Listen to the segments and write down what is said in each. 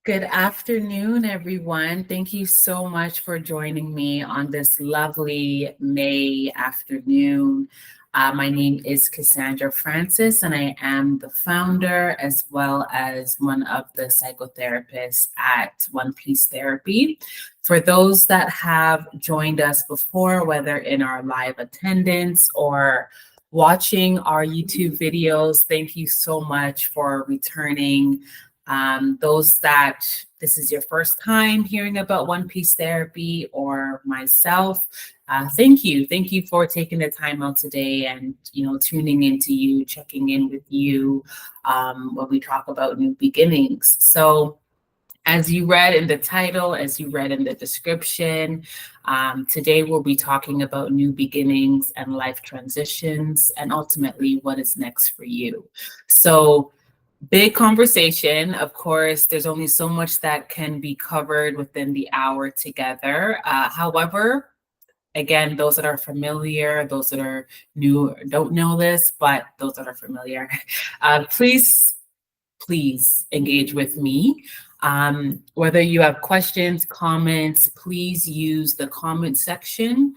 Good afternoon, everyone. Thank you so much for joining me on this lovely May afternoon. My name is Cassandra Francis, and I am the founder as well as one of the psychotherapists at One Piece Therapy. For those that have joined us before, whether in our live attendance or watching our YouTube videos, thank you so much for returning. Those that this is your first time hearing about One Piece Therapy or myself, thank you. Thank you for taking the time out today and, tuning into you, checking in with you when we talk about new beginnings. So as you read in the title, as you read in the description, today we'll be talking about new beginnings and life transitions and ultimately what is next for you. So big conversation. Of course, there's only so much that can be covered within the hour together. However, again, those that are familiar, those that are new, don't know this, but those that are familiar, please engage with me. Whether you have questions, comments, please use the comment section,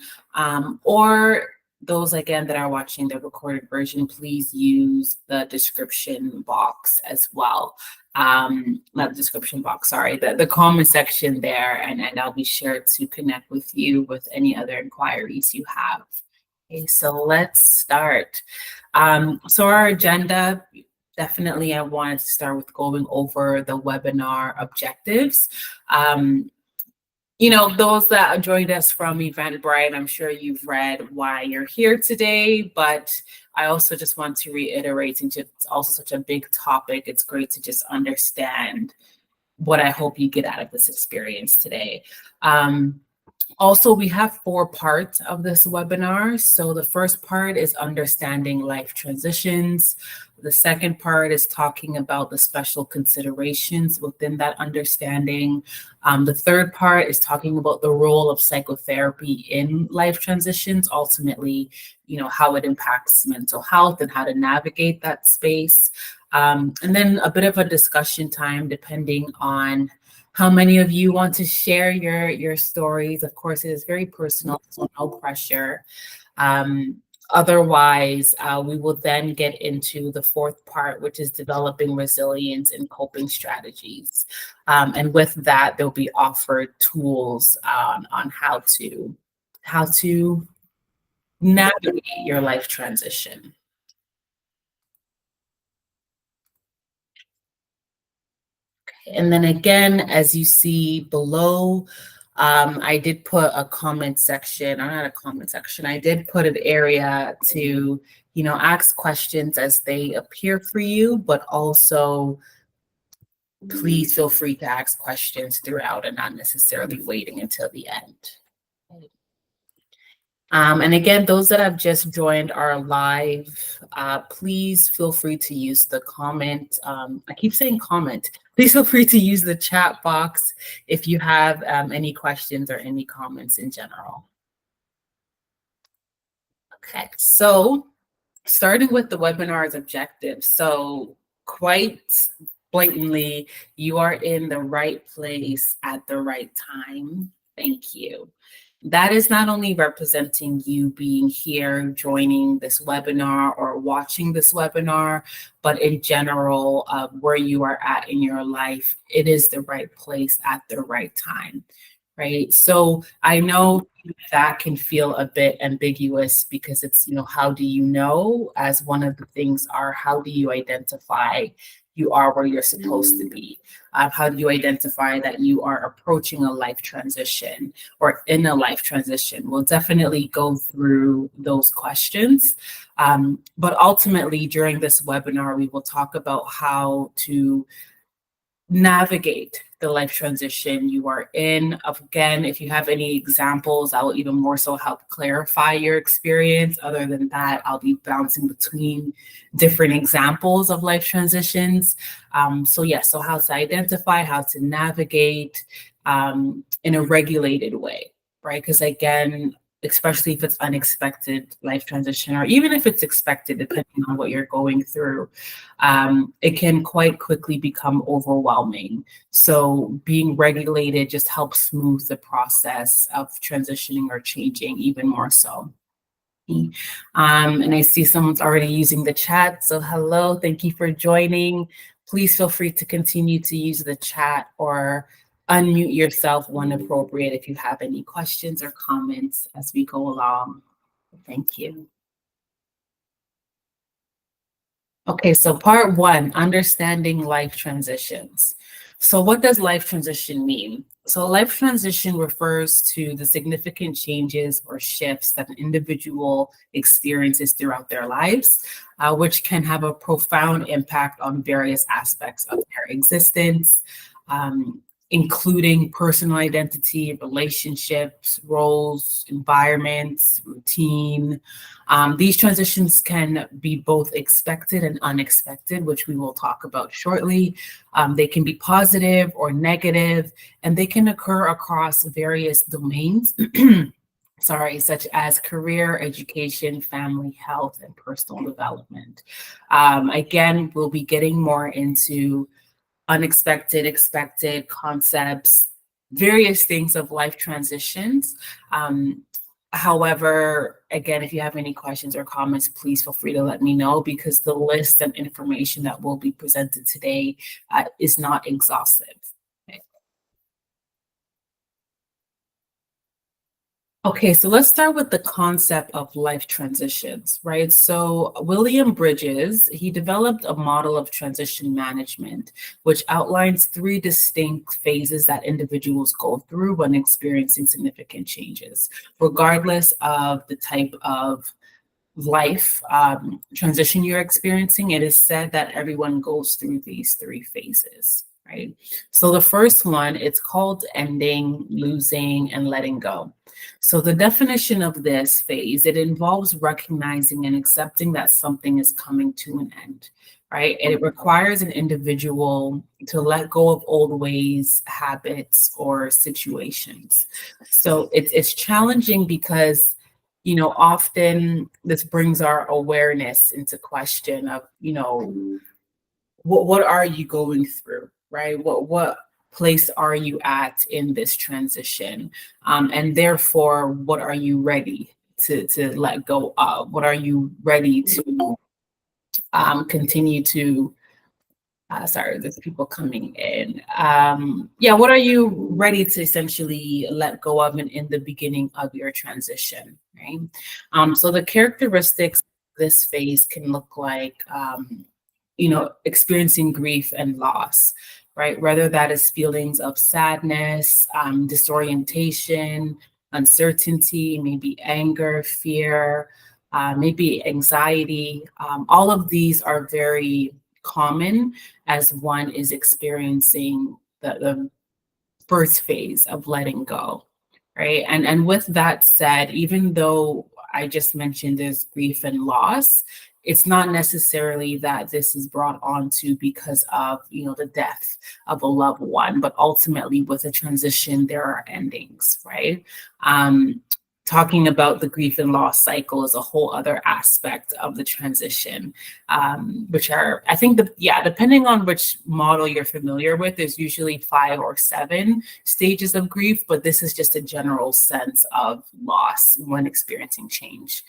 or those again that are watching the recorded version, please use the description box as well. Not the description box, sorry, the comment section there, and I'll be sure to connect with you with any other inquiries you have. Okay, so let's start. So our agenda, definitely I wanted to start with going over the webinar objectives. Those that joined us from Eventbrite, I'm sure you've read why you're here today, but I also just want to reiterate, since it's also such a big topic, it's great to just understand what I hope you get out of this experience today. Also, we have 4 parts of this webinar. So the first part is understanding life transitions. The second part is talking about the special considerations within that understanding. The third part is talking about the role of psychotherapy in life transitions, ultimately, how it impacts mental health and how to navigate that space. And then a bit of a discussion time, depending on how many of you want to share your stories. Of course, it is very personal, so no pressure. Otherwise, we will then get into the 4th part, which is developing resilience and coping strategies. And with that, there'll be offered tools on how to navigate your life transition. And then again, as you see below, I did put a comment section, or not a comment section, I did put an area to, ask questions as they appear for you, but also please feel free to ask questions throughout and not necessarily waiting until the end. And again, those that have just joined our live, please feel free to use the comment. I keep saying comment. Please feel free to use the chat box if you have any questions or any comments in general. Okay, so starting with the webinar's objectives. So quite blatantly, you are in the right place at the right time. Thank you. That is not only representing you being here, joining this webinar or watching this webinar, but in general, where you are at in your life, it is the right place at the right time, right? So I know that can feel a bit ambiguous because it's, how do you know? As one of the things are, how do you identify you are where you're supposed to be? How do you identify that you are approaching a life transition or in a life transition? We'll definitely go through those questions. But ultimately, during this webinar, we will talk about how to navigate the life transition you are in. Again, if you have any examples, I will even more so help clarify your experience. Other than that, I'll be bouncing between different examples of life transitions. So how to identify, how to navigate in a regulated way, right? Because again, especially if it's unexpected life transition, or even if it's expected, depending on what you're going through, it can quite quickly become overwhelming. So being regulated just helps smooth the process of transitioning or changing even more so. And I see someone's already using the chat. So hello, thank you for joining. Please feel free to continue to use the chat or unmute yourself when appropriate if you have any questions or comments as we go along. Thank you. Okay, so part one, understanding life transitions. So what does life transition mean? So life transition refers to the significant changes or shifts that an individual experiences throughout their lives, which can have a profound impact on various aspects of their existence, um, including personal identity, relationships, roles, environments, routine. These transitions can be both expected and unexpected, which we will talk about shortly. They can be positive or negative, and they can occur across various domains, such as career, education, family, health, and personal development. Again, we'll be getting more into unexpected, expected concepts, various things of life transitions. However, again, if you have any questions or comments, please feel free to let me know, because the list and information that will be presented today is not exhaustive. Okay, so let's start with the concept of life transitions, right? So William Bridges, he developed a model of transition management, which outlines three distinct phases that individuals go through when experiencing significant changes, regardless of the type of life transition you're experiencing. It is said that everyone goes through these three phases, right? So the first one, it's called ending, losing, and letting go. So the definition of this phase, it involves recognizing and accepting that something is coming to an end, right? And it requires an individual to let go of old ways, habits, or situations. So it's challenging because, often this brings our awareness into question of, what are you going through, right? What place are you at in this transition? And therefore, what are you ready to let go of? What are you ready to continue to sorry, there's people coming in. Yeah, what are you ready to essentially let go of in the beginning of your transition, right? So the characteristics of this phase can look like, experiencing grief and loss, right? Whether that is feelings of sadness, disorientation, uncertainty, maybe anger, fear, maybe anxiety. All of these are very common as one is experiencing the first phase of letting go, right? And with that said, even though I just mentioned there's grief and loss, it's not necessarily that this is brought on to because of, the death of a loved one, but ultimately with a transition, there are endings, right? Talking about the grief and loss cycle is a whole other aspect of the transition, which are, I think, depending on which model you're familiar with, there's usually 5 or 7 stages of grief, but this is just a general sense of loss when experiencing change.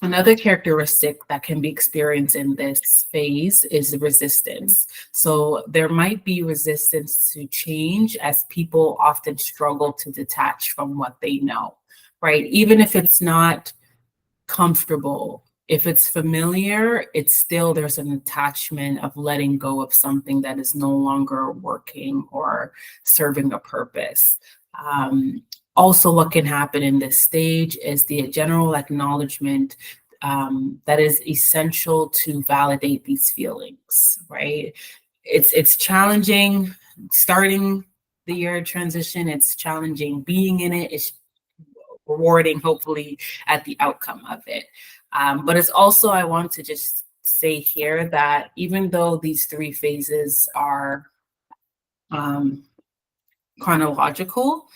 Another characteristic that can be experienced in this phase is resistance. So there might be resistance to change, as people often struggle to detach from what they know, right? Even if it's not comfortable, if it's familiar, it's still, there's an attachment of letting go of something that is no longer working or serving a purpose. Also, what can happen in this stage is the general acknowledgement that is essential to validate these feelings, right? It's challenging starting the year transition. It's challenging being in it. It's rewarding, hopefully, at the outcome of it. But it's also, I want to just say here that even though these 3 phases are chronological,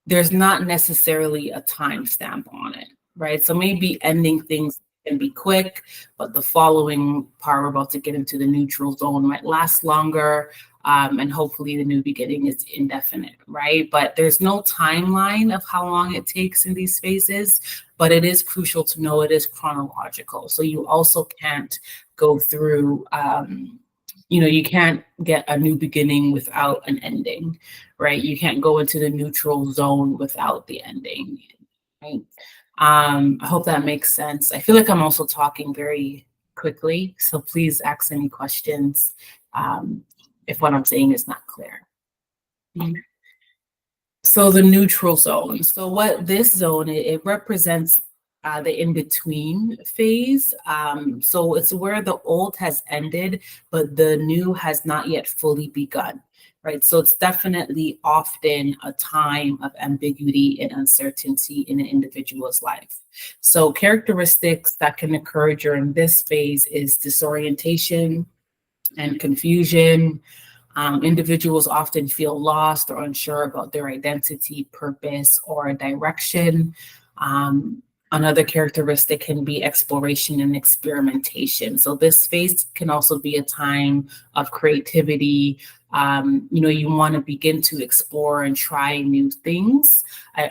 there's not necessarily a timestamp on it, right? So maybe ending things can be quick, but the following part we're about to get into, the neutral zone, might last longer. And hopefully the new beginning is indefinite, right? But there's no timeline of how long it takes in these phases, but it is crucial to know it is chronological. So you also can't go through, you can't get a new beginning without an ending, right? You can't go into the neutral zone without the ending, right? I hope that makes sense. I feel like I'm also talking very quickly, so please ask any questions if what I'm saying is not clear. So the neutral zone. So what this zone, it represents the in-between phase. So it's where the old has ended, but the new has not yet fully begun, right? So it's definitely often a time of ambiguity and uncertainty in an individual's life. So characteristics that can occur during this phase is disorientation and confusion. Individuals often feel lost or unsure about their identity, purpose, or direction. Um, Another characteristic can be exploration and experimentation. So this phase can also be a time of creativity. You want to begin to explore and try new things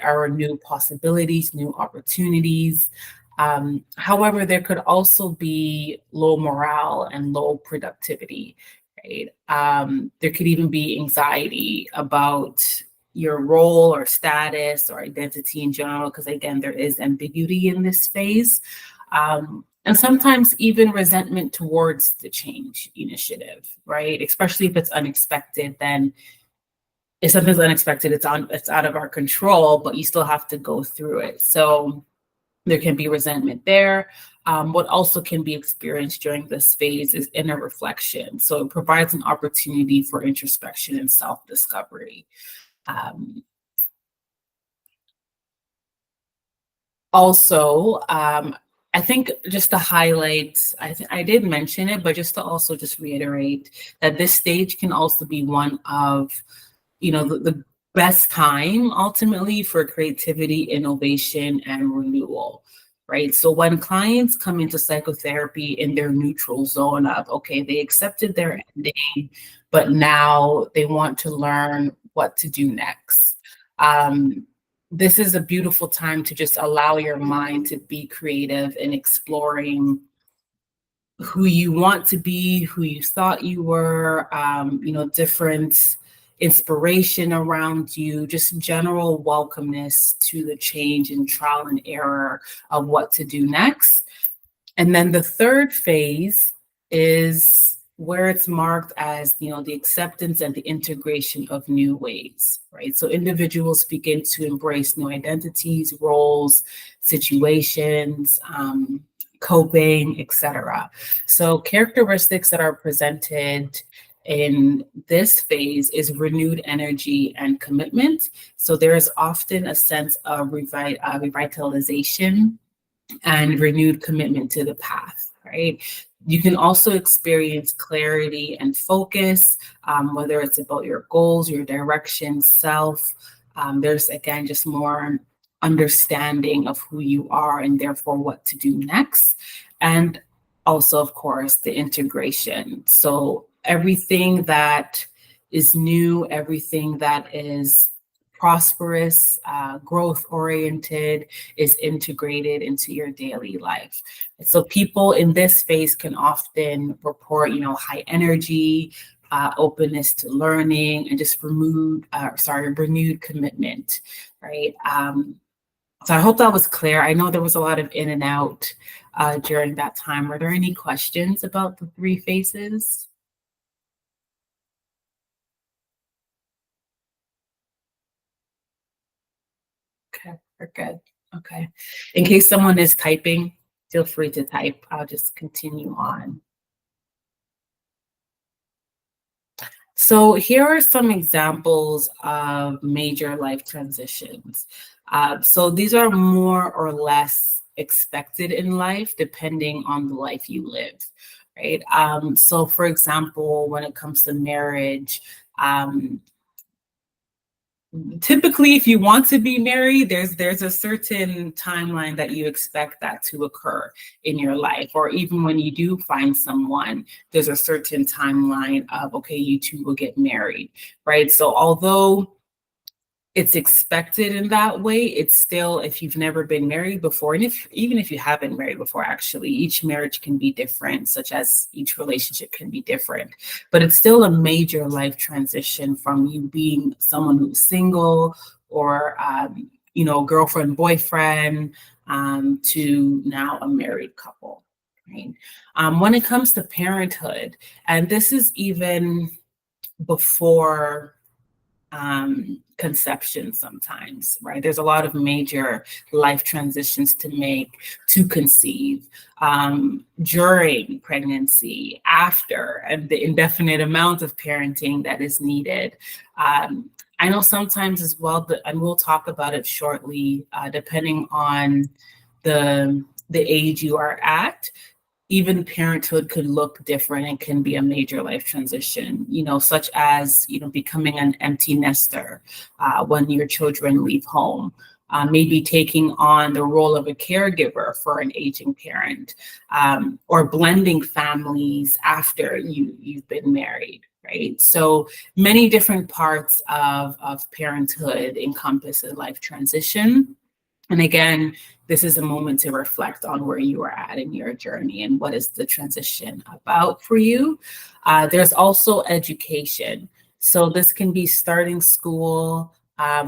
or new possibilities, new opportunities. However, there could also be low morale and low productivity, right? There could even be anxiety about your role or status or identity in general, because again, there is ambiguity in this phase. And sometimes even resentment towards the change initiative, right? Especially if it's unexpected, then if something's unexpected, it's out of our control, but you still have to go through it. So there can be resentment there. What also can be experienced during this phase is inner reflection. So it provides an opportunity for introspection and self-discovery. Um, I think just to highlight, I did mention it, but just to also just reiterate that this stage can also be one of, the best time ultimately for creativity, innovation, and renewal, right? So when clients come into psychotherapy in their neutral zone of, okay, they accepted their ending, but now they want to learn what to do next. This is a beautiful time to just allow your mind to be creative and exploring who you want to be, who you thought you were, different inspiration around you, just general welcomeness to the change and trial and error of what to do next. And then the third phase is where it's marked as, the acceptance and the integration of new ways, right? So individuals begin to embrace new identities, roles, situations, coping, etc. So characteristics that are presented in this phase is renewed energy and commitment. So there is often a sense of revitalization and renewed commitment to the path, right? You can also experience clarity and focus, whether it's about your goals, your direction, self. There's, again, just more understanding of who you are and therefore what to do next. And also, of course, the integration. So everything that is new, everything that is prosperous, growth oriented, is integrated into your daily life. So people in this space can often report, high energy, openness to learning, and just renewed commitment, right? So I hope that was clear. I know there was a lot of in and out during that time. Are there any questions about the three phases? Okay, we're good. Okay. In case someone is typing, feel free to type. I'll just continue on. So here are some examples of major life transitions. So these are more or less expected in life, depending on the life you live, right? So for example, when it comes to marriage, um, typically, if you want to be married, there's a certain timeline that you expect that to occur in your life, or even when you do find someone, there's a certain timeline of, okay, you two will get married, right? So although it's expected in that way, it's still, if you've never been married before, and even if you have been married before, actually, each marriage can be different, such as each relationship can be different, but it's still a major life transition from you being someone who's single, or girlfriend, boyfriend, to now a married couple, right? When it comes to parenthood, and this is even before conception sometimes, right? There's a lot of major life transitions to make to conceive, during pregnancy, after, and the indefinite amount of parenting that is needed. I know sometimes as well, and we'll talk about it shortly, depending on the age you are at, even parenthood could look different and can be a major life transition, such as, becoming an empty nester when your children leave home, maybe taking on the role of a caregiver for an aging parent, or blending families after you've been married, right? So many different parts of parenthood encompass a life transition. And again, this is a moment to reflect on where you are at in your journey and what is the transition about for you. There's also education. So this can be starting school,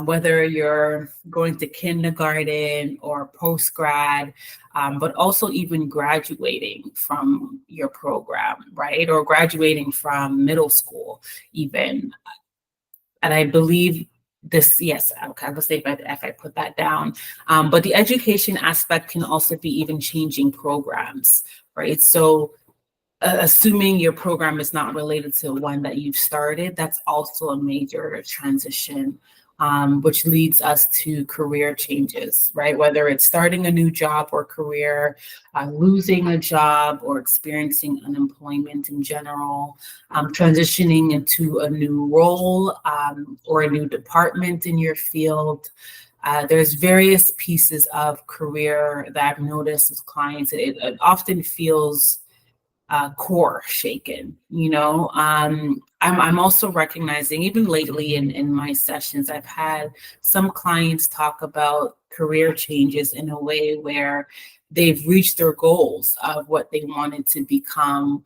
whether you're going to kindergarten or post-grad, but also even graduating from your program, right? Or graduating from middle school even. And I believe this, yes, okay, I'll say if I put that down. But the education aspect can also be even changing programs, right? So assuming your program is not related to one that you've started, that's also a major transition, which leads us to career changes, right? Whether it's starting a new job or career, losing a job, or experiencing unemployment in general, transitioning into a new role, or a new department in your field. There's various pieces of career that I've noticed with clients. It often feels core shaken, I'm also recognizing, even lately in my sessions, I've had some clients talk about career changes in a way where they've reached their goals of what they wanted to become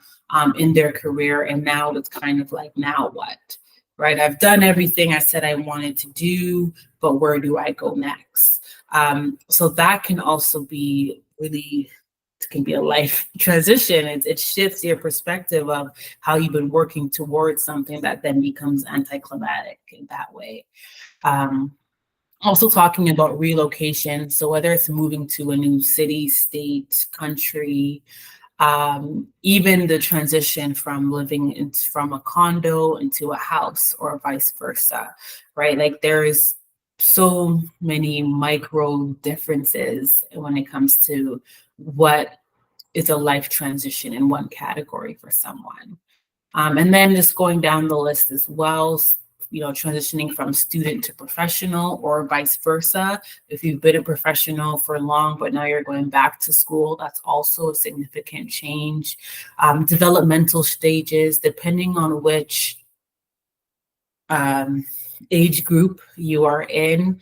in their career, and now it's kind of like, now what, right? I've done everything I said I wanted to do, but where do I go next? So that can also be really, it can be a life transition. It shifts your perspective of how you've been working towards something that then becomes anticlimactic in that way. Also talking about relocation. So whether it's moving to a new city, state, country, even the transition from living from a condo into a house or vice versa, right? Like there's so many micro differences when it comes to what is a life transition in one category for someone. And then just going down the list as well, transitioning from student to professional or vice versa. If you've been a professional for long, but now you're going back to school, that's also a significant change. Developmental stages, depending on which age group you are in,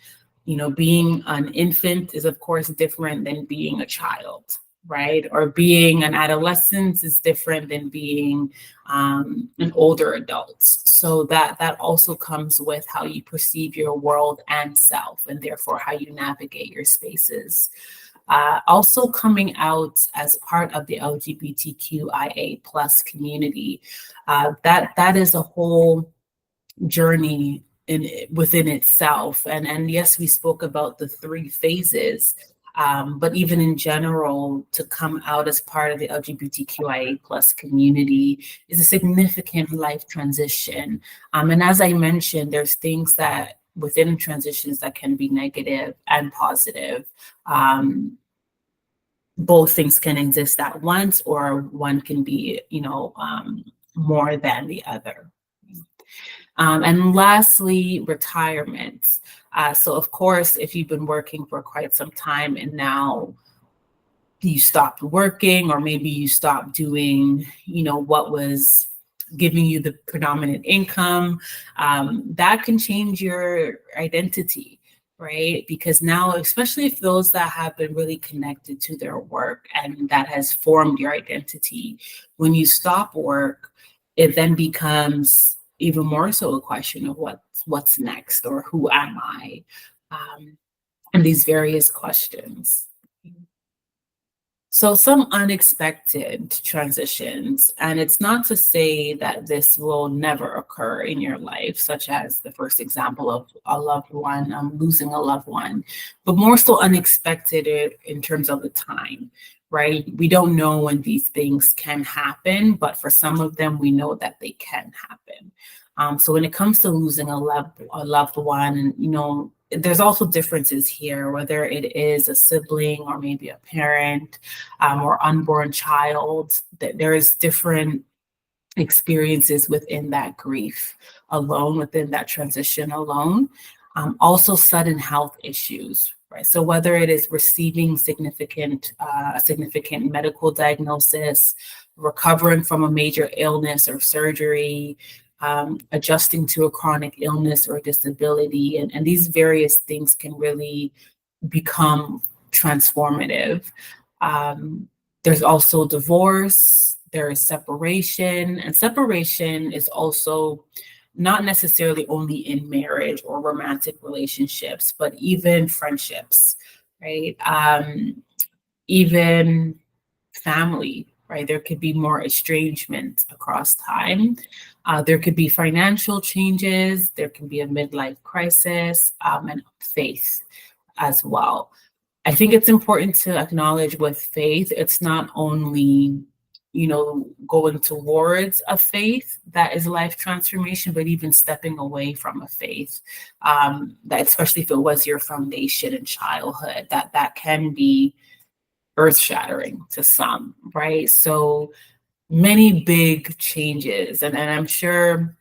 being an infant is of course different than being a child, right? Or being an adolescent is different than being an older adult. So that also comes with how you perceive your world and self, and therefore how you navigate your spaces. Also coming out as part of the LGBTQIA plus community, that is a whole journey within itself. And yes, we spoke about the 3 phases, but even in general, to come out as part of the LGBTQIA plus community is a significant life transition. And as I mentioned, there's things that within transitions that can be negative and positive. Both things can exist at once, or one can be, more than the other. And lastly, retirement. So, of course, if you've been working for quite some time and now you stopped working, or maybe you stopped doing, what was giving you the predominant income, that can change your identity, right? Because now, especially if those that have been really connected to their work and that has formed your identity, when you stop work, it then becomes even more so a question of what's next, or who am I, um, and these various questions. So some unexpected transitions, and it's not to say that this will never occur in your life, such as the first example of a loved one, losing a loved one, but more so unexpected in terms of the time, right? We don't know when these things can happen, but for some of them, we know that they can happen. So when it comes to losing a loved one, and there's also differences here, whether it is a sibling or maybe a parent, or unborn child, that there is different experiences within that grief alone, within that transition alone. Also sudden health issues, right? So whether it is receiving significant medical diagnosis, recovering from a major illness or surgery, adjusting to a chronic illness or disability, and these various things can really become transformative. Um, there's also divorce, there is separation, and separation is also not necessarily only in marriage or romantic relationships, but even friendships, right? Even family, right? There could be more estrangement across time. There could be financial changes, there can be a midlife crisis, and faith as well. I think it's important to acknowledge with faith, it's not only, going towards a faith that is life transformation, but even stepping away from a faith, that especially if it was your foundation in childhood, that can be earth shattering to some, right? So many big changes. And I'm sure,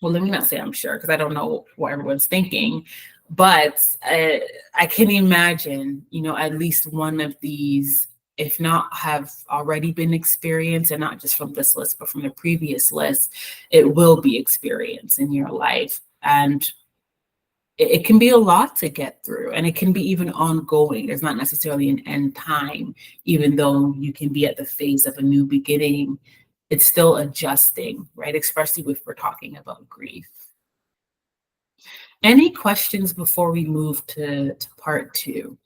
well, let me not say I'm sure, because I don't know what everyone's thinking, but I can imagine, at least one of these, if not have already been experienced, and not just from this list, but from the previous list, it will be experienced in your life. And it can be a lot to get through, and it can be even ongoing. There's not necessarily an end time, even though you can be at the phase of a new beginning. It's still adjusting, right? Especially if we're talking about grief. Any questions before we move to part two?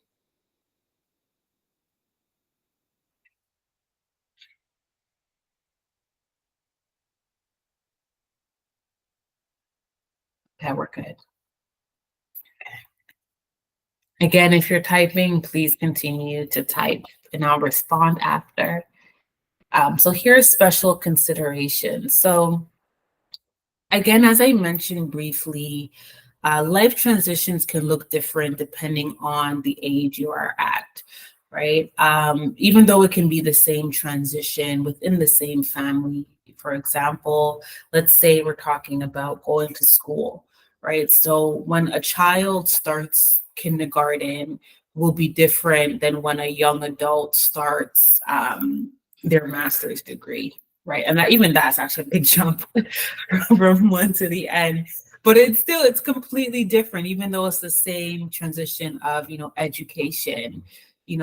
Okay, we're good. Again, if you're typing, please continue to type and I'll respond after. So here's special consideration. So again, as I mentioned briefly, life transitions can look different depending on the age you are at, right? Even though it can be the same transition within the same family. For example, let's say we're talking about going to school, right? So when a child starts kindergarten will be different than when a young adult starts their master's degree, right? And even that's actually a big jump from one to the end. But it's completely different, even though it's the same transition of, education.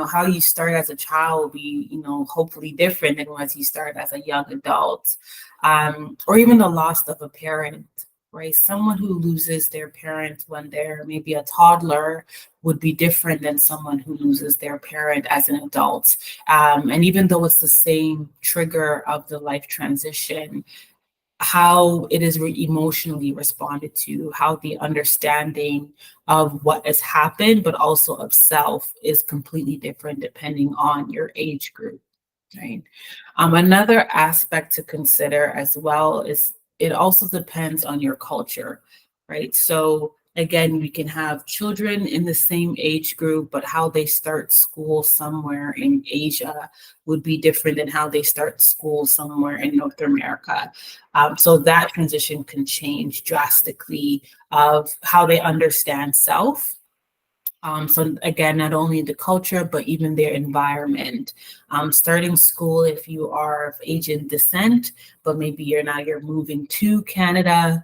How you start as a child will be, hopefully different than once you start as a young adult. Or even the loss of a parent, right? Someone who loses their parent when they're maybe a toddler would be different than someone who loses their parent as an adult. And even though it's the same trigger of the life transition, how it is emotionally responded to, how the understanding of what has happened, but also of self, is completely different depending on your age group, right? Another aspect to consider as well is it also depends on your culture, right? So Again, we can have children in the same age group, but how they start school somewhere in Asia would be different than how they start school somewhere in North America. So that transition can change drastically of how they understand self. So again, not only the culture, but even their environment. Starting school, if you are of Asian descent, but maybe you're moving to Canada,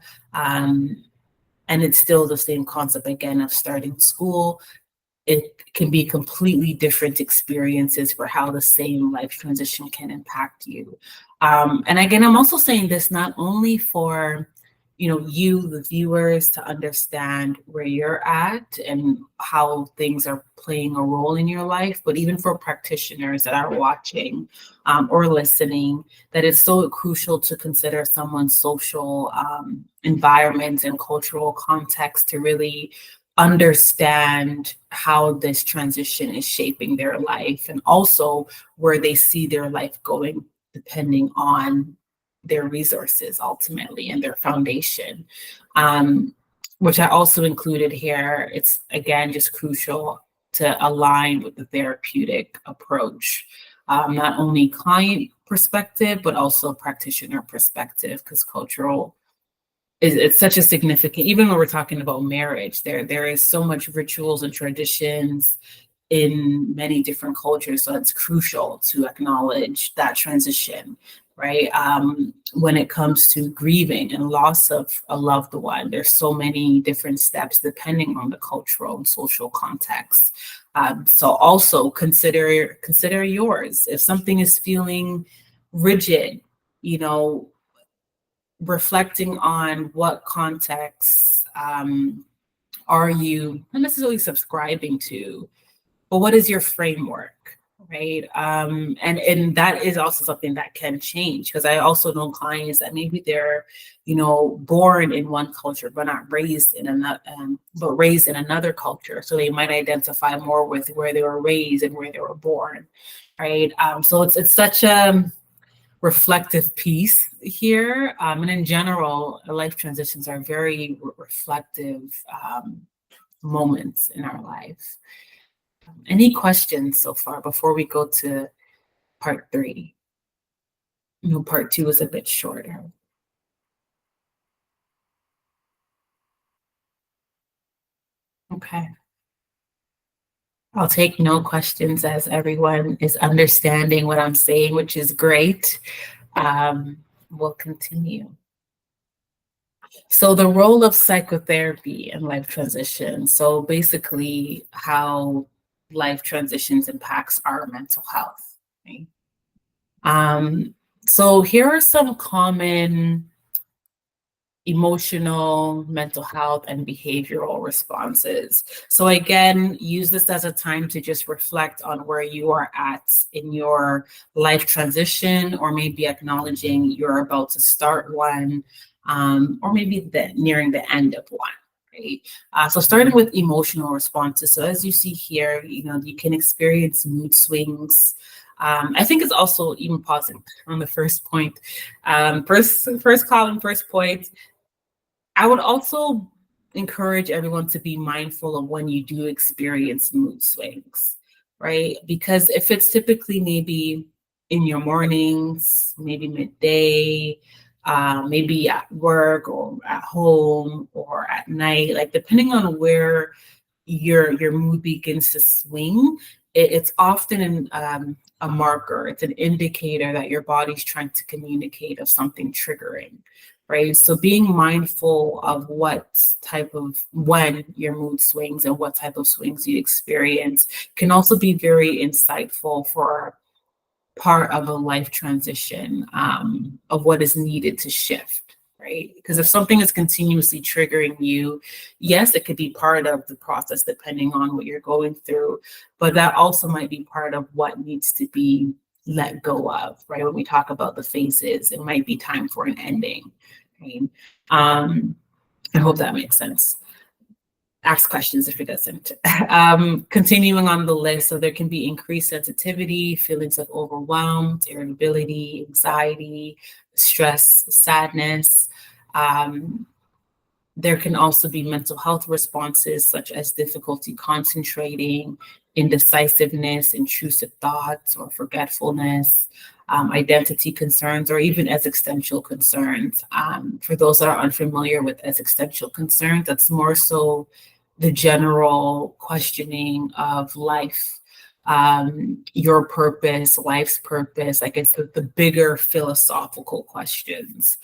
and it's still the same concept again of starting school. It can be completely different experiences for how the same life transition can impact you. And again, I'm also saying this not only for you, the viewers, to understand where you're at and how things are playing a role in your life, but even for practitioners that are watching or listening, that it's so crucial to consider someone's social environment and cultural context to really understand how this transition is shaping their life, and also where they see their life going depending on their resources ultimately and their foundation, which I also included here. It's again just crucial to align with the therapeutic approach, not only client perspective, but also practitioner perspective, because cultural it's such a significant, even when we're talking about marriage, there is so much rituals and traditions in many different cultures. So it's crucial to acknowledge that transition, right? When it comes to grieving and loss of a loved one, there's so many different steps depending on the cultural and social context. So also consider yours. If something is feeling rigid, you know, reflecting on what context are you not necessarily subscribing to, but what is your framework, right? And that is also something that can change, because I also know clients that maybe they're, born in one culture but not raised in another, but raised in another culture. So they might identify more with where they were raised and where they were born, right? So it's such a reflective piece here, and in general, life transitions are very reflective moments in our life. Any questions so far before we go to part 3? Part 2 is a bit shorter. Okay. I'll take no questions as everyone is understanding what I'm saying, which is great. We'll continue. So the role of psychotherapy in life transition. So basically how life transitions impacts our mental health. Right? So here are some common emotional, mental health, and behavioral responses. So again, use this as a time to just reflect on where you are at in your life transition, or maybe acknowledging you're about to start one, or maybe nearing the end of one. Right? So starting with emotional responses. So as you see here, you can experience mood swings. I think it's also even pausing on the first point. First column, first point. I would also encourage everyone to be mindful of when you do experience mood swings, right? Because if it's typically maybe in your mornings, maybe midday, maybe at work or at home or at night, like depending on where your mood begins to swing, it's often a marker. It's an indicator that your body's trying to communicate of something triggering, right? So being mindful of when your mood swings and what type of swings you experience can also be very insightful for part of a life transition, of what is needed to shift, right? Because if something is continuously triggering you, yes, it could be part of the process depending on what you're going through, but that also might be part of what needs to be let go of, right? When we talk about the phases, it might be time for an ending, right? I hope that makes sense. Ask questions if it doesn't. Continuing on the list, so there can be increased sensitivity, feelings of overwhelmed, irritability, anxiety, stress, sadness. There can also be mental health responses such as difficulty concentrating, indecisiveness, intrusive thoughts, or forgetfulness, identity concerns, or even existential concerns. For those that are unfamiliar with existential concerns, that's more so the general questioning of life, your purpose, life's purpose. Like it's the bigger philosophical questions,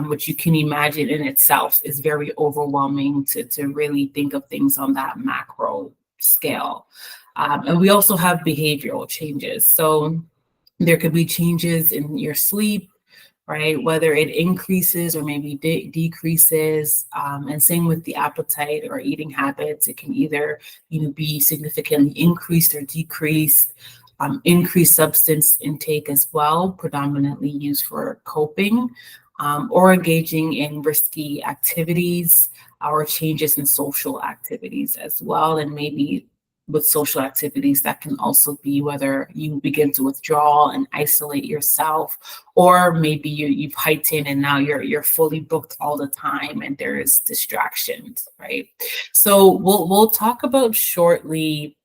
which you can imagine in itself is very overwhelming to really think of things on that macro scale. And we also have behavioral changes. So there could be changes in your sleep, right? Whether it increases or maybe decreases, and same with the appetite or eating habits. It can either, be significantly increased or decreased. Increased substance intake as well, predominantly used for coping, or engaging in risky activities, or changes in social activities as well, and maybe with social activities, that can also be whether you begin to withdraw and isolate yourself, or maybe you've heightened and now you're fully booked all the time and there's distractions, right? So we'll talk about shortly,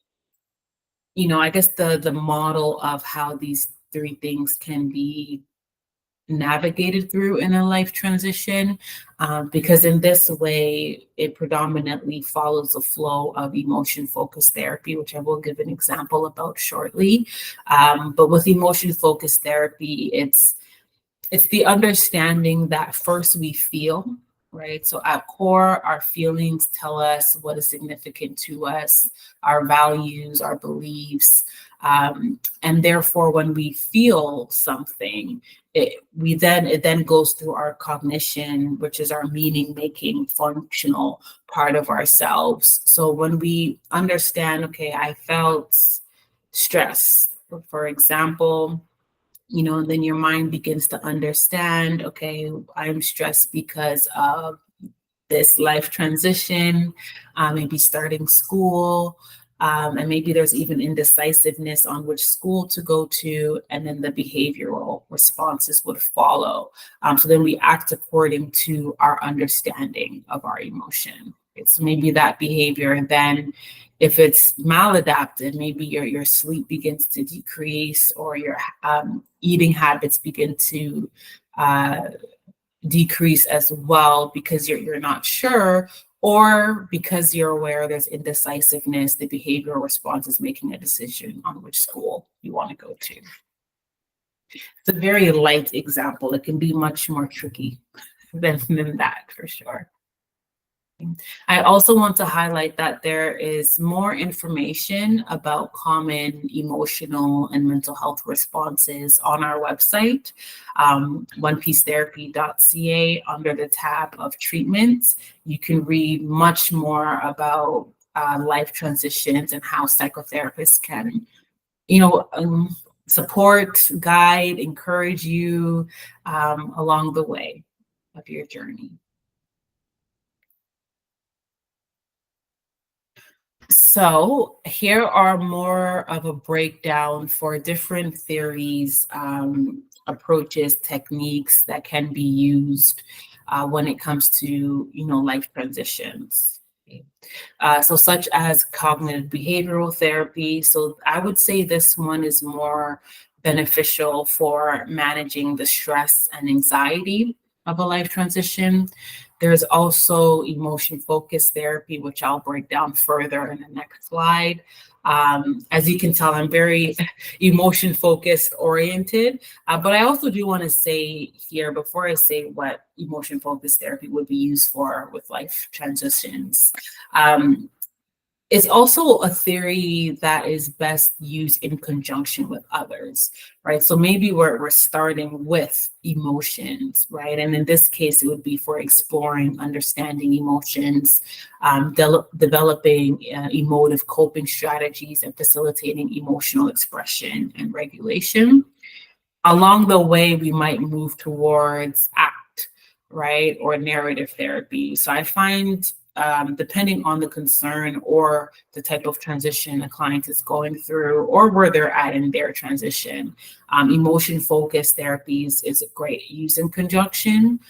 I guess the model of how these three things can be navigated through in a life transition, because in this way it predominantly follows the flow of emotion focused therapy, which I will give an example about shortly. But with emotion focused therapy, it's the understanding that first we feel, right? So at core, our feelings tell us what is significant to us, our values, our beliefs. And therefore, when we feel something, it then goes through our cognition, which is our meaning making functional part of ourselves. So when we understand, okay, I felt stress, for example, then your mind begins to understand, okay, I'm stressed because of this life transition, maybe starting school, and maybe there's even indecisiveness on which school to go to, and then the behavioral responses would follow. So then we act according to our understanding of our emotion. It's maybe that behavior, and then if it's maladapted, maybe your sleep begins to decrease, or your eating habits begin to decrease as well, because you're not sure, or because you're aware there's indecisiveness, the behavioral response is making a decision on which school you want to go to. It's a very light example. It can be much more tricky than that, for sure. I also want to highlight that there is more information about common emotional and mental health responses on our website, onepiecetherapy.ca, under the tab of treatments. You can read much more about life transitions and how psychotherapists can, support, guide, encourage you along the way of your journey. So here are more of a breakdown for different theories, approaches, techniques that can be used when it comes to, life transitions. So such as cognitive behavioral therapy. So I would say this one is more beneficial for managing the stress and anxiety of a life transition. There's also emotion focused therapy, which I'll break down further in the next slide. As you can tell, I'm very emotion focused oriented, but I also do want to say here, before I say what emotion focused therapy would be used for with life transitions, it's also a theory that is best used in conjunction with others, right? So maybe we're starting with emotions, right? And in this case, it would be for exploring, understanding emotions, developing emotive coping strategies, and facilitating emotional expression and regulation. Along the way, we might move towards ACT, right? Or narrative therapy. So I find, depending on the concern or the type of transition a client is going through, or where they're at in their transition, emotion focused therapies is great use in conjunction.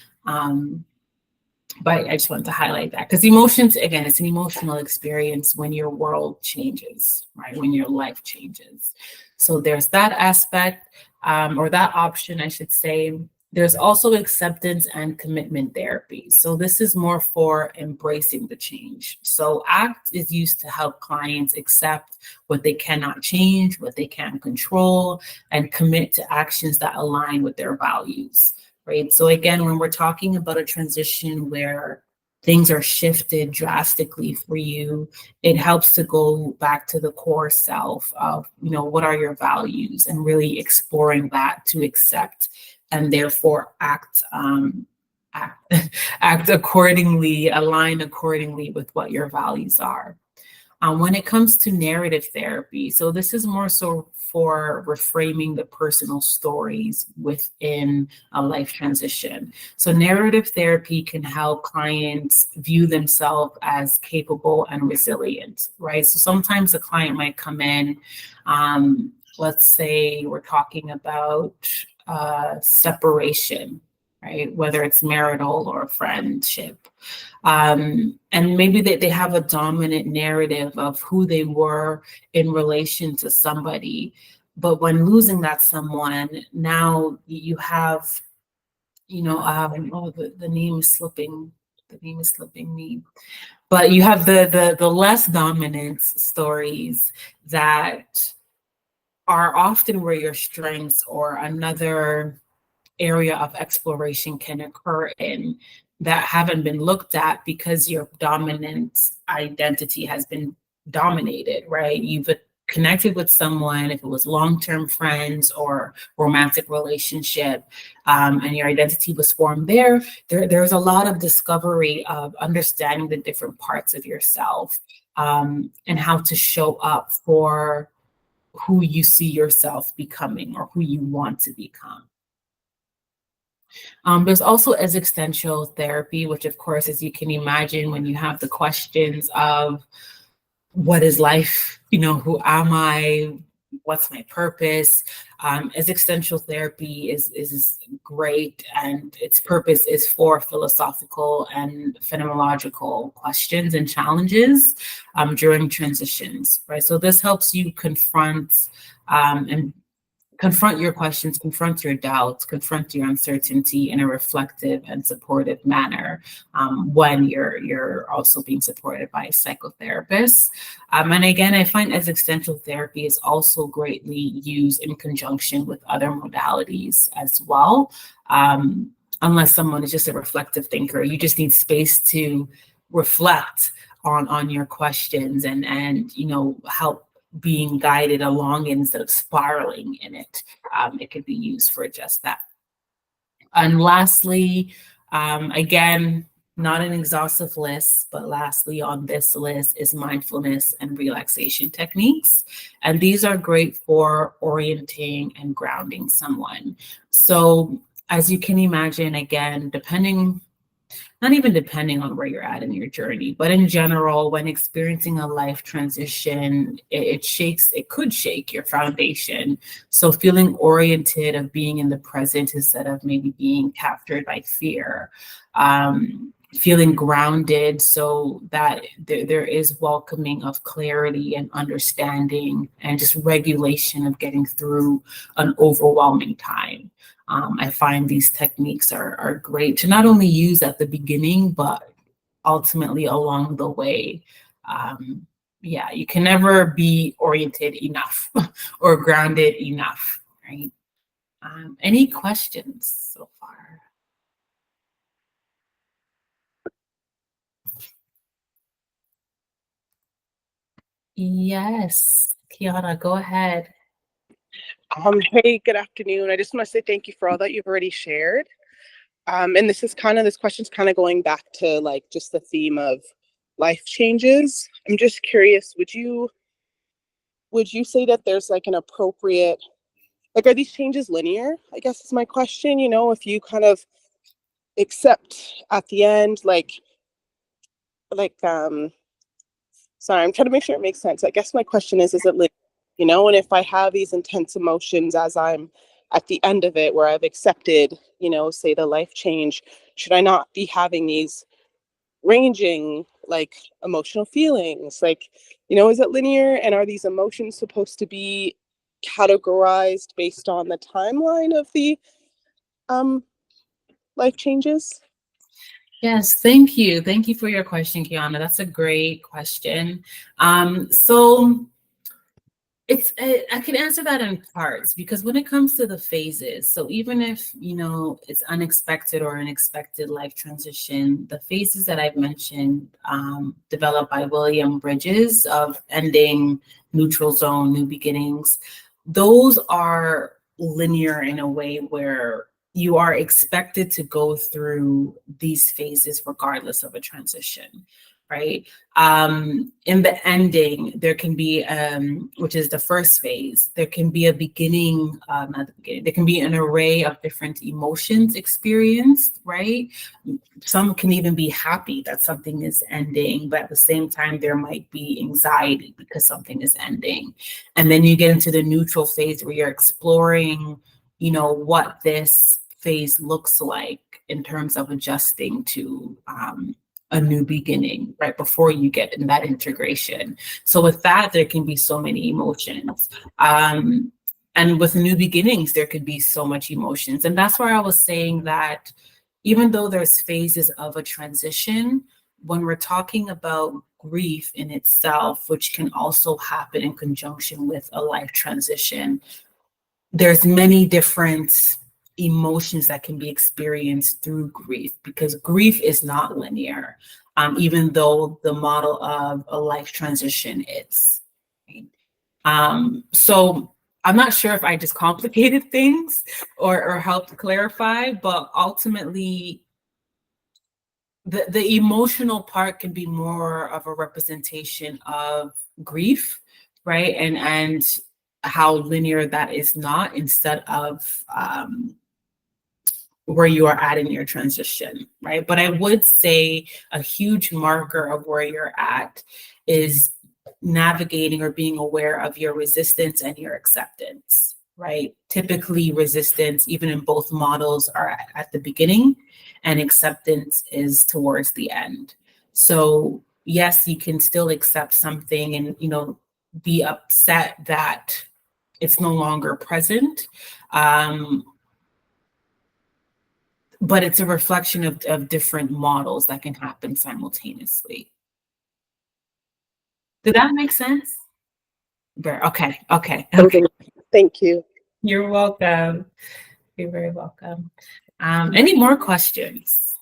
But I just wanted to highlight that because emotions, again, it's an emotional experience when your world changes, right? When your life changes. So there's that aspect, or that option, I should say. There's also acceptance and commitment therapy. So this is more for embracing the change. So ACT is used to help clients accept what they cannot change, what they can control, and commit to actions that align with their values. Right. So again, when we're talking about a transition where things are shifted drastically for you, it helps to go back to the core self of, what are your values and really exploring that to accept and therefore act, act accordingly, align accordingly with what your values are. When it comes to narrative therapy, so this is more so for reframing the personal stories within a life transition. So narrative therapy can help clients view themselves as capable and resilient, right? So sometimes a client might come in, let's say we're talking about separation, right? Whether it's marital or friendship. And maybe they have a dominant narrative of who they were in relation to somebody. But when losing that someone, now you have, the name is slipping. The name is slipping me. But you have the less dominant stories that are often where your strengths or another area of exploration can occur in that haven't been looked at because your dominant identity has been dominated, right? You've connected with someone, if it was long-term friends or romantic relationship, and your identity was formed there's a lot of discovery of understanding the different parts of yourself, and how to show up for who you see yourself becoming or who you want to become. There's also existential therapy, which, of course, as you can imagine, when you have the questions of what is life, who am I, what's my purpose, existential therapy is great, and its purpose is for philosophical and phenomenological questions and challenges during transitions, right? So this helps you and confront your questions, confront your doubts, confront your uncertainty in a reflective and supportive manner, when you're also being supported by a psychotherapist. And again, I find existential therapy is also greatly used in conjunction with other modalities as well. Unless someone is just a reflective thinker, you just need space to reflect on your questions and help being guided along instead of spiraling in it. It could be used for just that. And lastly, again, not an exhaustive list, but lastly on this list is mindfulness and relaxation techniques. And these are great for orienting and grounding someone. So as you can imagine, again, not even depending on where you're at in your journey, but in general, when experiencing a life transition, it could shake your foundation. So feeling oriented of being in the present instead of maybe being captured by fear, feeling grounded so that there is welcoming of clarity and understanding and just regulation of getting through an overwhelming time. I find these techniques are great to not only use at the beginning, but ultimately along the way. You can never be oriented enough or grounded enough, right? Any questions so far? Yes, Kiana, go ahead. Hey, good afternoon. I just want to say thank you for all that you've already shared. And this question's kind of going back to like just the theme of life changes. I'm just curious, would you say that there's like an appropriate, like, are these changes linear? I guess is my question. If you kind of accept at the end, sorry, I'm trying to make sure it makes sense. I guess my question is it linear? And if I have these intense emotions as I'm at the end of it, where I've accepted, say the life change, should I not be having these ranging like emotional feelings, like, you know, is it linear, and are these emotions supposed to be categorized based on the timeline of the life changes? Yes, thank you. Thank you for your question, Kiana. That's a great question. So I can answer that in parts, because when it comes to the phases, so even if, you know, it's unexpected or unexpected life transition, the phases that I've mentioned, developed by William Bridges, of ending, neutral zone, new beginnings, those are linear in a way where you are expected to go through these phases regardless of a transition, right? In the ending, there can be, which is the first phase, there can be a beginning, not the beginning, there can be an array of different emotions experienced, right? Some can even be happy that something is ending, but at the same time, there might be anxiety because something is ending. And then you get into the neutral phase where you're exploring, you know, what this phase looks like in terms of adjusting to a new beginning right before you get in that integration. So with that, there can be so many emotions. And with new beginnings, there could be so much emotions. And that's where I was saying that even though there's phases of a transition, when we're talking about grief in itself, which can also happen in conjunction with a life transition, there's many different emotions that can be experienced through grief, because grief is not linear, even though the model of a life transition is. So I'm not sure if I just complicated things or helped clarify, but ultimately the emotional part can be more of a representation of grief, right? And how linear that is not, instead of where you are at in your transition, right? But I would say a huge marker of where you're at is navigating or being aware of your resistance and your acceptance, right? Typically, resistance, even in both models, are at the beginning, and acceptance is towards the end. So yes, you can still accept something and, you know, be upset that it's no longer present. But it's a reflection of different models that can happen simultaneously. Did that make sense? Okay, okay, okay. Thank you. You're welcome. You're very welcome. Any more questions?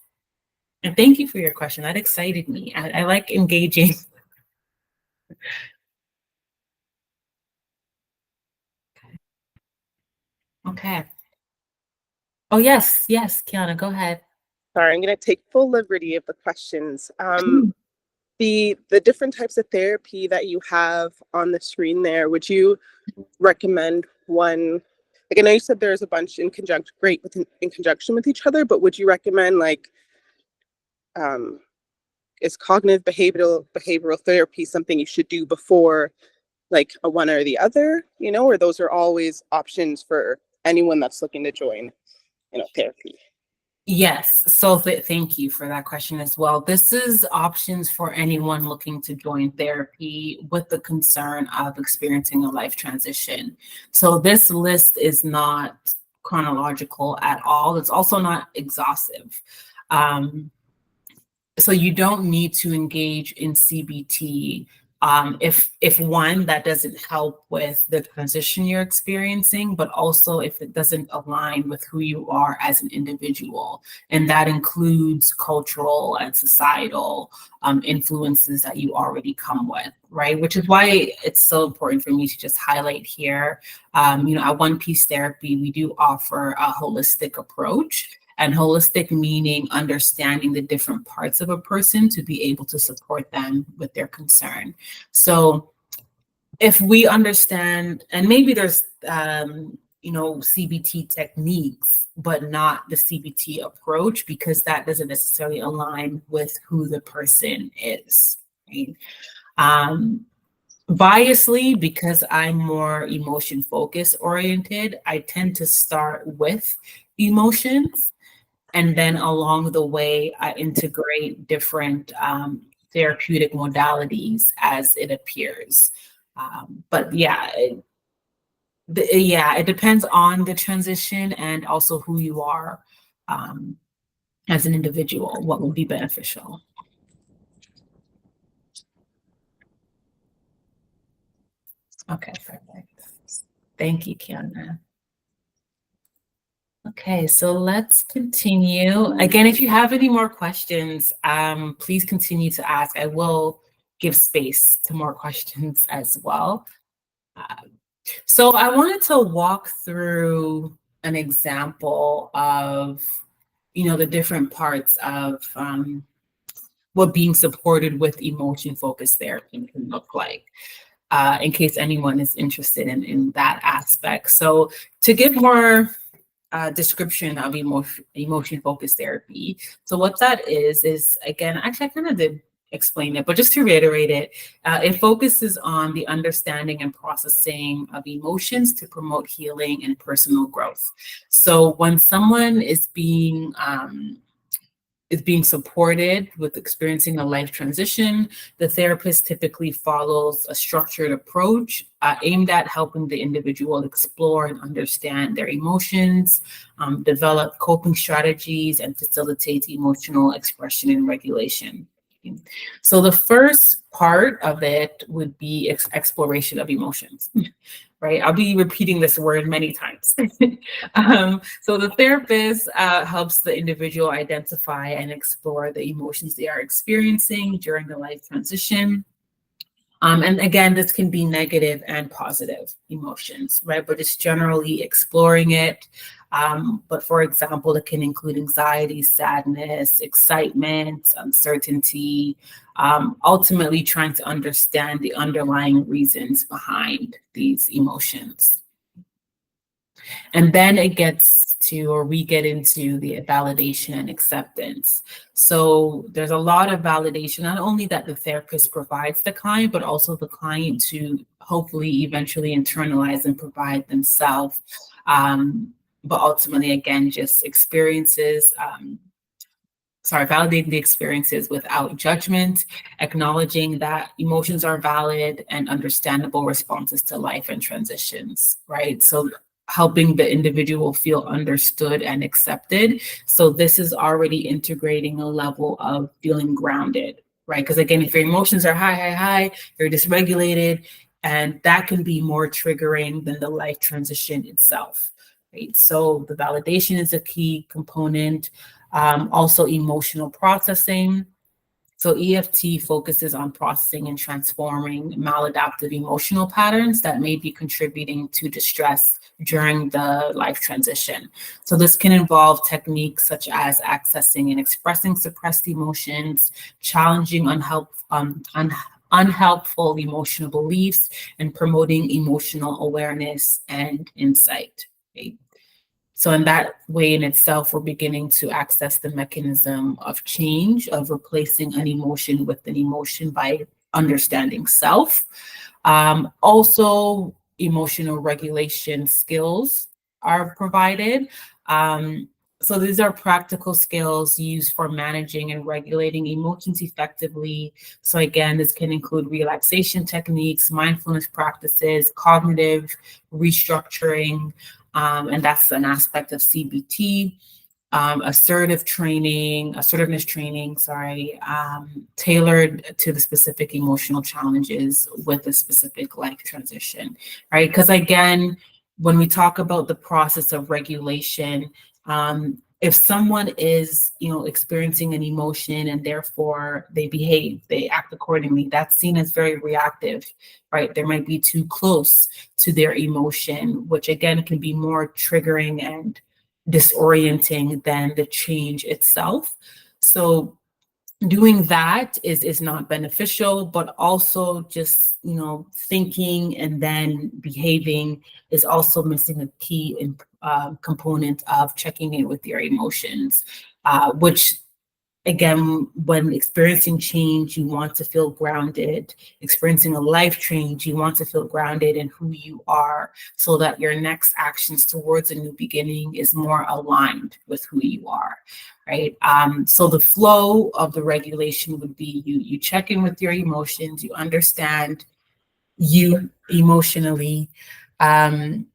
And thank you for your question. That excited me. I like engaging. Okay. Oh, yes, yes, Kiana, go ahead. Sorry, I'm going to take full liberty of the questions. The different types of therapy that you have on the screen there, would you recommend one? Like, I know you said there's a bunch in conjunction, great in conjunction with each other, but would you recommend, like, is cognitive behavioral therapy something you should do before, like, a one or the other, you know, or those are always options for anyone that's looking to join, you know, therapy? Yes, so thank you for that question as well. This is options for anyone looking to join therapy with the concern of experiencing a life transition. So this list is not chronological at all. It's also not exhaustive. So you don't need to engage in CBT if one, that doesn't help with the transition you're experiencing, but also if it doesn't align with who you are as an individual. And that includes cultural and societal influences that you already come with, right? Which is why it's so important for me to just highlight here. You know, at One Piece Therapy, we do offer a holistic approach. And holistic meaning understanding the different parts of a person to be able to support them with their concern. So if we understand, and maybe there's, you know, CBT techniques, but not the CBT approach, because that doesn't necessarily align with who the person is, right? Biasly, because I'm more emotion focus oriented, I tend to start with emotions. and then along the way, I integrate different therapeutic modalities as it appears. But yeah, it depends on the transition and also who you are as an individual, what will be beneficial. Okay, perfect. Thank you, Kiana. Okay, so let's continue. Again, if you have any more questions, please continue to ask. I will give space to more questions as well. So I wanted to walk through an example of, the different parts of what being supported with emotion-focused therapy can look like, in case anyone is interested in that aspect. So to give more description of emotion-focused therapy. So what that is again, actually I kind of did explain it, but just to reiterate it, it focuses on the understanding and processing of emotions to promote healing and personal growth. So when someone is being supported with experiencing a life transition, the therapist typically follows a structured approach aimed at helping the individual explore and understand their emotions, develop coping strategies, and facilitate emotional expression and regulation. So the first part of it would be exploration of emotions. Right? I'll be repeating this word many times. So the therapist helps the individual identify and explore the emotions they are experiencing during the life transition. And again, this can be negative and positive emotions, right? But it's generally exploring it. But for example, it can include anxiety, sadness, excitement, uncertainty, ultimately trying to understand the underlying reasons behind these emotions. And then we get into the validation and acceptance. So there's a lot of validation, not only that the therapist provides the client, but also the client to hopefully eventually internalize and provide themselves. But ultimately, again, just validating the experiences without judgment, acknowledging that emotions are valid and understandable responses to life and transitions, right? So helping the individual feel understood and accepted. So this is already integrating a level of feeling grounded, right? Because again, if your emotions are high, you're dysregulated, and that can be more triggering than the life transition itself, right? So the validation is a key component. Also emotional processing. So EFT focuses on processing and transforming maladaptive emotional patterns that may be contributing to distress during the life transition. So this can involve techniques such as accessing and expressing suppressed emotions, challenging unhelpful emotional beliefs, and promoting emotional awareness and insight. Okay? So in that way in itself, we're beginning to access the mechanism of change, of replacing an emotion with an emotion by understanding self. Also, emotional regulation skills are provided. So these are practical skills used for managing and regulating emotions effectively. So again, this can include relaxation techniques, mindfulness practices, cognitive restructuring, and that's an aspect of CBT, assertiveness training, tailored to the specific emotional challenges with a specific life transition, right? Because again, when we talk about the process of regulation, if someone is, experiencing an emotion and therefore they act accordingly, that's seen as very reactive, right? They might be too close to their emotion, which again can be more triggering and disorienting than the change itself. So doing that is not beneficial, but also just thinking and then behaving is also missing a key component of checking in with your emotions, which again, when experiencing change, you want to feel grounded. Experiencing a life change, you want to feel grounded in who you are so that your next actions towards a new beginning is more aligned with who you are, right? So the flow of the regulation would be you check in with your emotions, you understand you emotionally, um,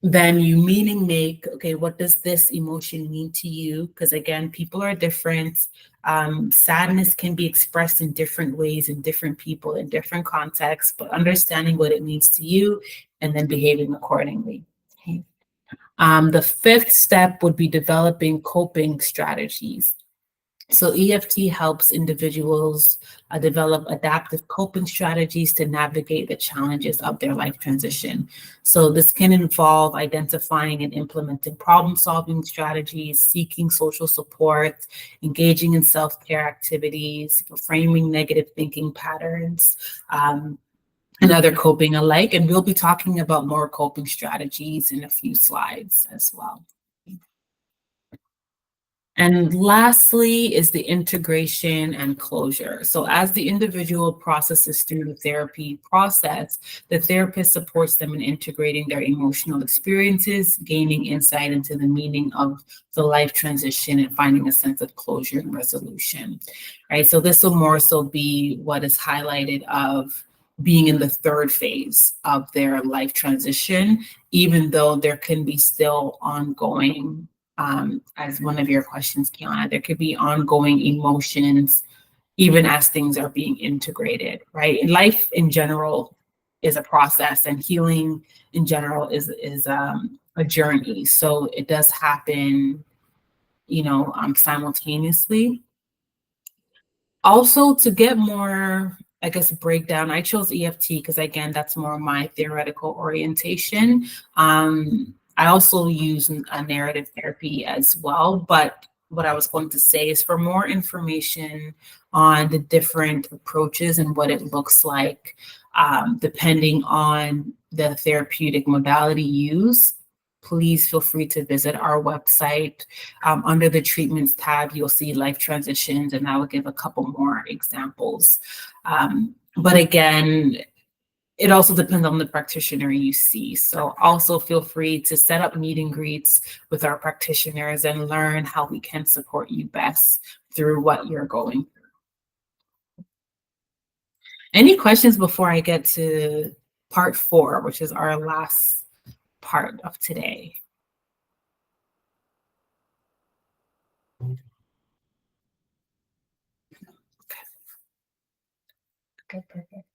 then you meaning make, okay, what does this emotion mean to you? Because again, people are different. Sadness can be expressed in different ways in different people in different contexts, but understanding what it means to you and then behaving accordingly. Okay. The fifth step would be developing coping strategies. So EFT helps individuals develop adaptive coping strategies to navigate the challenges of their life transition. So this can involve identifying and implementing problem-solving strategies, seeking social support, engaging in self-care activities, framing negative thinking patterns, and other coping alike. And we'll be talking about more coping strategies in a few slides as well. And lastly is the integration and closure. So as the individual processes through the therapy process, the therapist supports them in integrating their emotional experiences, gaining insight into the meaning of the life transition and finding a sense of closure and resolution, right? So this will more so be what is highlighted of being in the third phase of their life transition, even though there can be still ongoing as one of your questions, Kiana, there could be ongoing emotions, even as things are being integrated, right? And life in general is a process, and healing in general is a journey. So it does happen, simultaneously. Also, to get more, I guess, breakdown, I chose EFT because, again, that's more my theoretical orientation. I also use a narrative therapy as well. But what I was going to say is for more information on the different approaches and what it looks like, depending on the therapeutic modality used, please feel free to visit our website. Under the treatments tab, you'll see life transitions, and I will give a couple more examples. But again, it also depends on the practitioner you see. So also feel free to set up meet and greets with our practitioners and learn how we can support you best through what you're going through. Any questions before I get to part 4, which is our last part of today? Okay, perfect.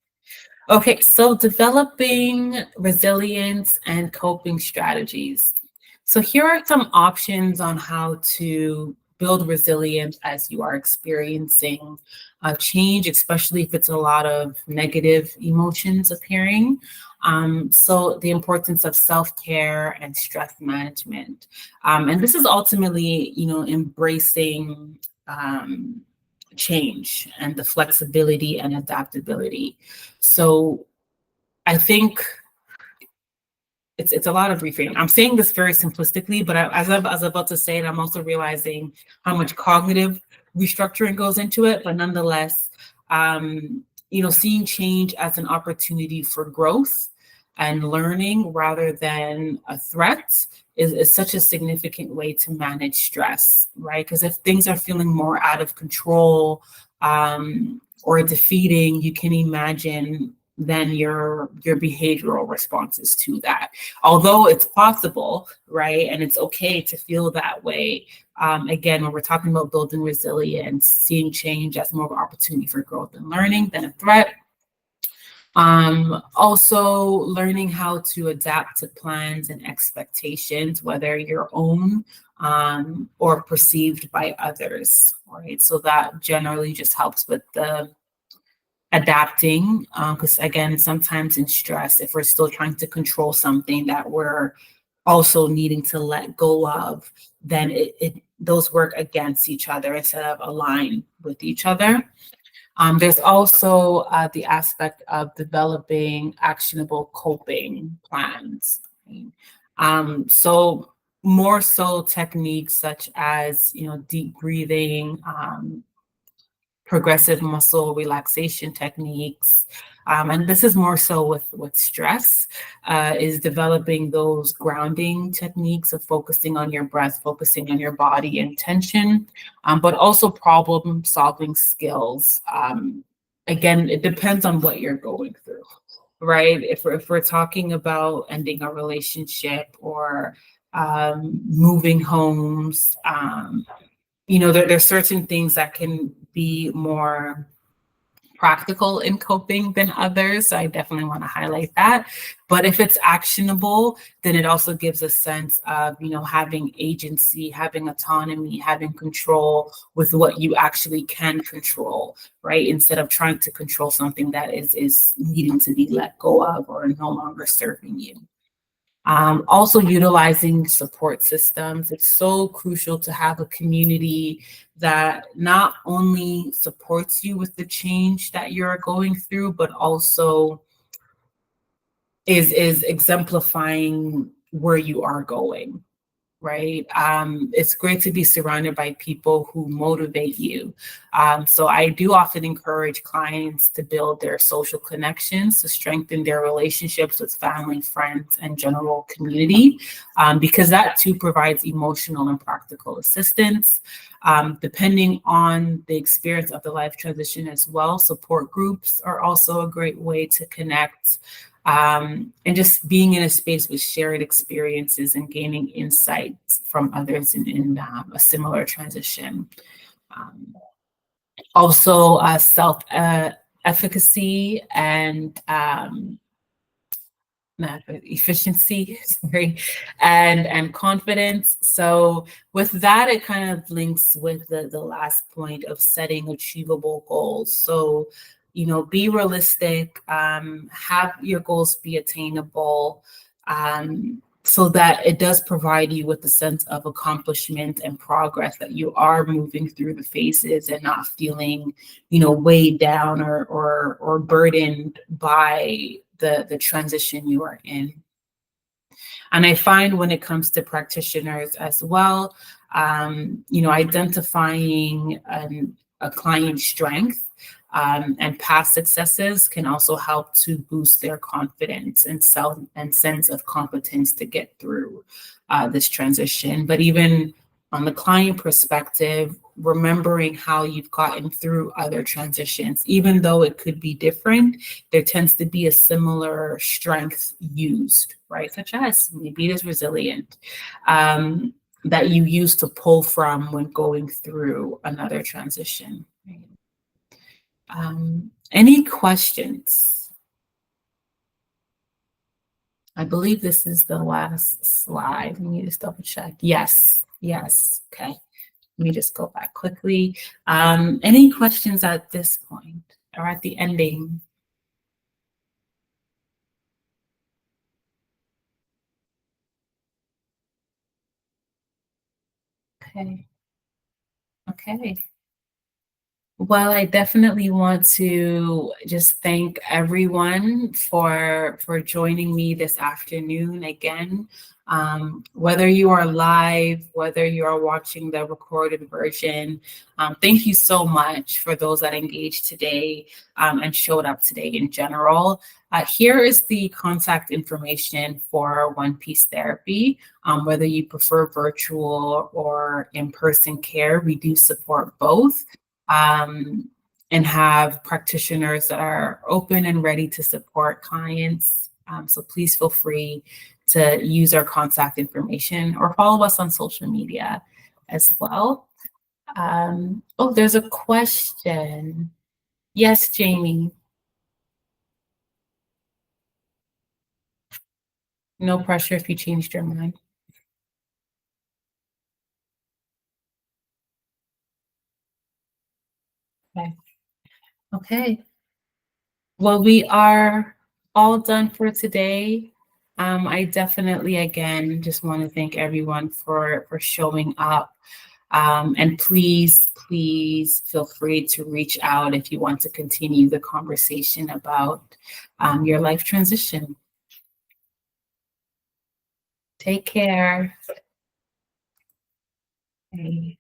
Okay, so developing resilience and coping strategies. So here are some options on how to build resilience as you are experiencing a change, especially if it's a lot of negative emotions appearing. So the importance of self-care and stress management. And this is ultimately, embracing change and the flexibility and adaptability. So I think it's a lot of reframing. I'm saying this very simplistically, but as I was about to say it, I'm also realizing how much cognitive restructuring goes into it. But nonetheless, seeing change as an opportunity for growth and learning rather than a threat is such a significant way to manage stress, right? Because if things are feeling more out of control or defeating, you can imagine then your behavioral responses to that. Although it's possible, right? And it's okay to feel that way. Again, when we're talking about building resilience, seeing change as more of an opportunity for growth and learning than a threat. Also learning how to adapt to plans and expectations, whether your own or perceived by others, right? So that generally just helps with the adapting, because again, sometimes in stress, if we're still trying to control something that we're also needing to let go of, then those work against each other instead of align with each other. There's also the aspect of developing actionable coping plans. So more so techniques such as, deep breathing, progressive muscle relaxation techniques. And this is more so with stress, is developing those grounding techniques of focusing on your breath, focusing on your body and tension, but also problem solving skills. Again, it depends on what you're going through, right? If we're talking about ending a relationship or moving homes, there's certain things that can be more practical in coping than others. So I definitely want to highlight that. But if it's actionable, then it also gives a sense of, having agency, having autonomy, having control with what you actually can control, right? Instead of trying to control something that is needing to be let go of or no longer serving you. Also utilizing support systems. It's so crucial to have a community that not only supports you with the change that you're going through, but also is exemplifying where you are going, right? It's great to be surrounded by people who motivate you. So I do often encourage clients to build their social connections, to strengthen their relationships with family, friends, and general community, because that too provides emotional and practical assistance. Depending on the experience of the life transition as well, support groups are also a great way to connect. And just being in a space with shared experiences and gaining insights from others in a similar transition. Also, self-efficacy and efficiency, sorry, and confidence. So with that, it kind of links with the last point of setting achievable goals. So, be realistic, have your goals be attainable, so that it does provide you with a sense of accomplishment and progress, that you are moving through the phases and not feeling, weighed down or burdened by the transition you are in. And I find when it comes to practitioners as well, identifying a client's strength and past successes can also help to boost their confidence and sense of competence to get through this transition. But even on the client perspective, remembering how you've gotten through other transitions, even though it could be different, there tends to be a similar strength used, right? Such as maybe it is resilient, that you use to pull from when going through another transition. Any questions? I believe this is the last slide. Let me just double check. Yes. Okay. Let me just go back quickly. Any questions at this point or at the ending? Okay. Well, I definitely want to just thank everyone for joining me this afternoon again. Whether you are live, whether you are watching the recorded version, thank you so much for those that engaged today and showed up today in general. Here is the contact information for One Piece Therapy. Whether you prefer virtual or in-person care, we do support both. And have practitioners that are open and ready to support clients. So please feel free to use our contact information or follow us on social media as well. Oh, there's a question. Yes, Jamie. No pressure if you changed your mind. Okay. Well, we are all done for today. I definitely, again, just want to thank everyone for showing up. And please feel free to reach out if you want to continue the conversation about your life transition. Take care. Bye.